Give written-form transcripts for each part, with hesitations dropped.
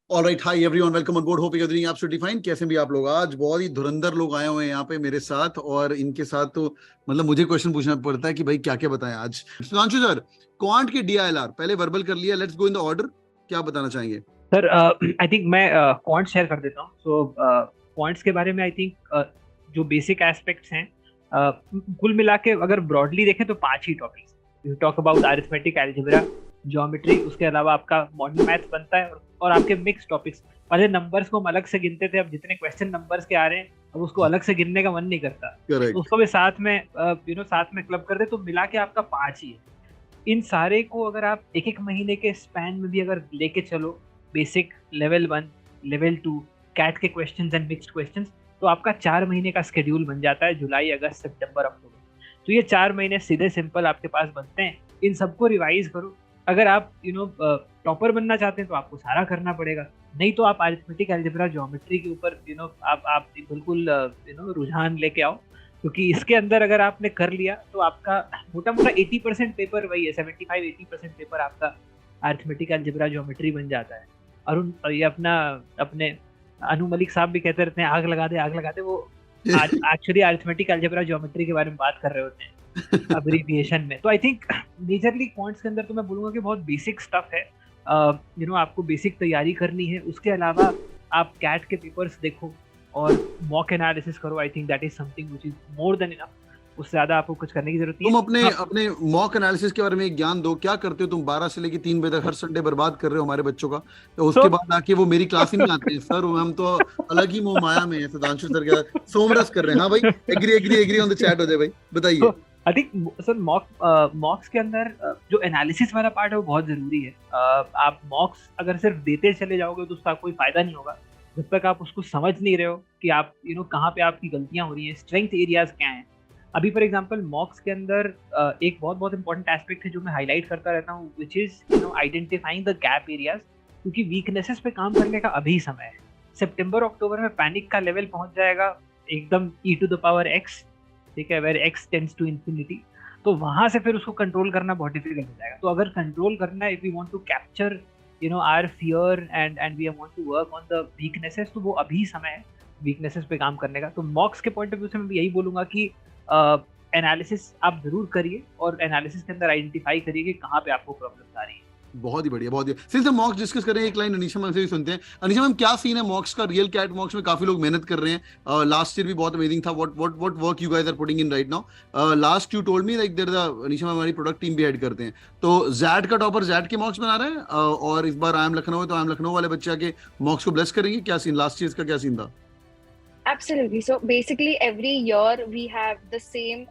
Alright, hi everyone, welcome on board. Hope you are doing absolutely fine. कैसे भी आप लोग, आज बहुत ही धुरंधर लोग आए हुए हैं यहाँ पे मेरे साथ, और इनके साथ तो मतलब मुझे क्वेश्चन पूछना पड़ता है कि भाई क्या क्या बताएं आज। सुधांशु सर, क्वांट के डीआईएलआर पहले वर्बल कर लिया, let's go in the order. क्या बताना चाहेंगे सर? आई थिंक मैं क्वांट्स शेयर कर देता हूँ। सो क्वांट्स के बारे में आई थिंक जो बेसिक एस्पेक्ट्स हैं, कुल मिला के अगर ब्रॉडली देखें तो 5 ही topics. You talk about arithmetic, algebra, geometry, उसके अलावा आपका मॉडर्न मैथ्स बनता है, और आपके मिक्स टॉपिक्स। पहले नंबर्स को हम अलग से गिनते थे, अब जितने क्वेश्चन नंबर्स के आ रहे हैं अब उसको अलग से गिनने का मन नहीं करता, तो उसको भी साथ में साथ में क्लब कर दे, तो मिला के आपका 5 ही है। इन सारे को अगर आप एक एक महीने के स्पैन में भी अगर लेके चलो, बेसिक, लेवल 1, लेवल 2, कैट के क्वेश्चंस एंड मिक्स्ड क्वेश्चंस, तो आपका 4 महीने का शेड्यूल बन जाता है, जुलाई, अगस्त, सितंबर, अक्टूबर। तो ये 4 महीने सीधे सिंपल आपके पास बनते हैं। इन सबको रिवाइज करो। अगर आप टॉपर बनना चाहते हैं तो आपको सारा करना पड़ेगा, नहीं तो आप अरिथमेटिक, अलजेब्रा, ज्योमेट्री के ऊपर आप बिल्कुल रुझान लेके आओ, क्योंकि इसके अंदर अगर आपने कर लिया तो आपका मोटा मोटा 80% पेपर वही है, 75-80% पेपर आपका अरिथमेटिक, अलजेब्रा, ज्योमेट्री बन जाता है। और ये अपने अनु मलिक साहब भी कहते रहते हैं, आग लगा दे। वो एक्चुअली अरिथमेटिक, अलजेब्रा, ज्योमेट्री के बारे में बात कर रहे होते हैं अब्रीविएशन में। तो आई थिंक मेजरली पॉइंट्स के अंदर तो मैं बोलूंगा कि बहुत बेसिक स्टफ है। आपको बेसिक तैयारी करनी है। उसके अलावा आप कैट के पेपर्स देखो और मॉक एनालिसिस करो। I think that is something which is more than enough. उससे ज्यादा आपको कुछ करने की जरूरत नहीं है। तुम अपने मॉक एनालिसिस के बारे में एक ज्ञान दो, क्या करते हो तुम? 12 से लेकर 3 बजे तक हर संडे बर्बाद कर रहे हो हमारे बच्चों का, तो उसके बाद आके वो मेरी क्लास ही नहीं आते हैं। सर हम तो अलग ही मोह माया में है सुधांशु सर के साथ, सोमरस कर रहे हैं। हाँ भाई, एग्री ऑन द चैट हो जाए भाई, बताइए। आई थिंक सर मॉक्स के अंदर जो एनालिसिस वाला पार्ट है वो बहुत जरूरी है। आप मॉक्स अगर सिर्फ देते चले जाओगे तो उसका कोई फायदा नहीं होगा जब तक आप उसको समझ नहीं रहे हो कि आप कहाँ पे आपकी गलतियां हो रही हैं, स्ट्रेंथ एरियाज क्या हैं। अभी फॉर एग्जांपल मॉक्स के अंदर एक बहुत इंपॉर्टेंट एस्पेक्ट है जो मैं हाईलाइट करता रहता हूँ, which is identifying the gap areas, क्योंकि वीकनेसेस पे काम करने का अभी समय है। सितंबर अक्टूबर में पैनिक का लेवल पहुंच जाएगा एकदम e⁻x, ठीक है, where x tends to infinity. तो वहां से फिर उसको कंट्रोल करना बहुत डिफिकल्ट हो जाएगा। तो अगर कंट्रोल करना है, if we want to capture our fear and we want to work on the weaknesses, तो वो अभी समय है वीकनेसेस पे काम करने का। तो मॉक्स के पॉइंट ऑफ व्यू से मैं भी यही बोलूंगा कि एनालिसिस आप जरूर करिए, और एनालिसिस के अंदर आइडेंटिफाई करिए कि कहाँ पे आपको प्रॉब्लम्स आ रही है। बहुत ही बढ़िया, बहुत ही। सिंस हम मॉक्स डिस्कस कर रहे हैं, एक लाइन अनीशा मैम से भी सुनते हैं। अनीशा मैम, क्या सीन है मॉक्स का? रियल कैट मॉक्स में काफी लोग मेहनत कर रहे हैं। लास्ट ईयर भी बहुत अमेजिंग था। What work you guys are putting in right now? Last you told me like there the Anisha ma'am हमारी प्रोडक्ट टीम भी हेड करते हैं, तो जैड का टॉपर जैड के मॉक्स बना रहे हैं, और इस बार आई एम लखनऊ है तो आई एम लखनऊ वाले बच्चे आके मॉक्स को ब्लेस करेंगे। क्या सीन, लास्ट ईयर का क्या सीन था? Absolutely. So basically, every year we have the same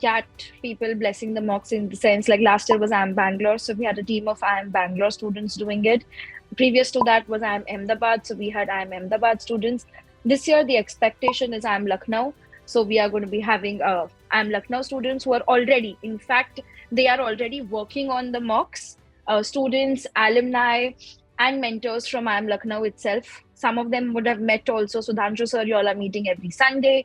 CAT people blessing the mocks, in the sense like last year was IIM Bangalore, so we had a team of IIM Bangalore students doing it. Previous to that was IIM Ahmedabad, so we had IIM Ahmedabad students. This year the expectation is IIM Lucknow, so we are going to be having IIM Lucknow students who are already, in fact, they are already working on the mocks. Students, alumni, and mentors from IIM Lucknow itself. Some of them would have met also. Sudhanshu sir, you all are meeting every Sunday.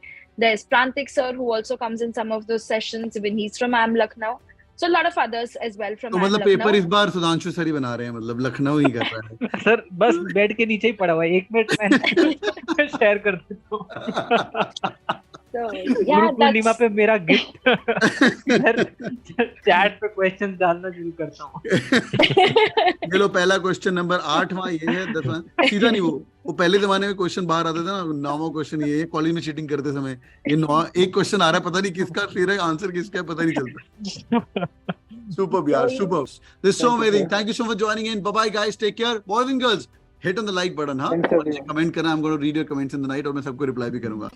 There's Prantik sir, who also comes in some of those sessions when he's from IIM Lucknow. So a lot of others as well from IIM मतलब Lucknow. Paper इस बार Sudhanshu sir ही बना रहे हैं, मतलब लखनऊ ही कर रहा है। Sir बस बेड के नीचे ही पड़ा हुआ है, 1 मिनट मैं शेयर कर देता हूँ। So गुरु पूर्णिमा पे मेरा गिफ्ट चैट पे क्वेश्चन डालना शुरू करता हूँ। ये लो, पहला क्वेश्चन नंबर 8वां ये है, 10वां सीधा नहीं। वो पहले जमाने में क्वेश्चन बाहर आते थे ना, 9वां क्वेश्चन ये कॉलेज में चीटिंग करते समय ये 9 एक क्वेश्चन आ रहा है, पता नहीं किसका फिर है आंसर, किसका है पता नहीं चलता। सुपर यार, super, this so amazing. Thank you so much joining in. Bye bye guys, take care. Boys and girls, hit on the like button. हाँ, कमेंट करना, I am gonna read your comments in the night, और मैं सबको reply भी करूंगा।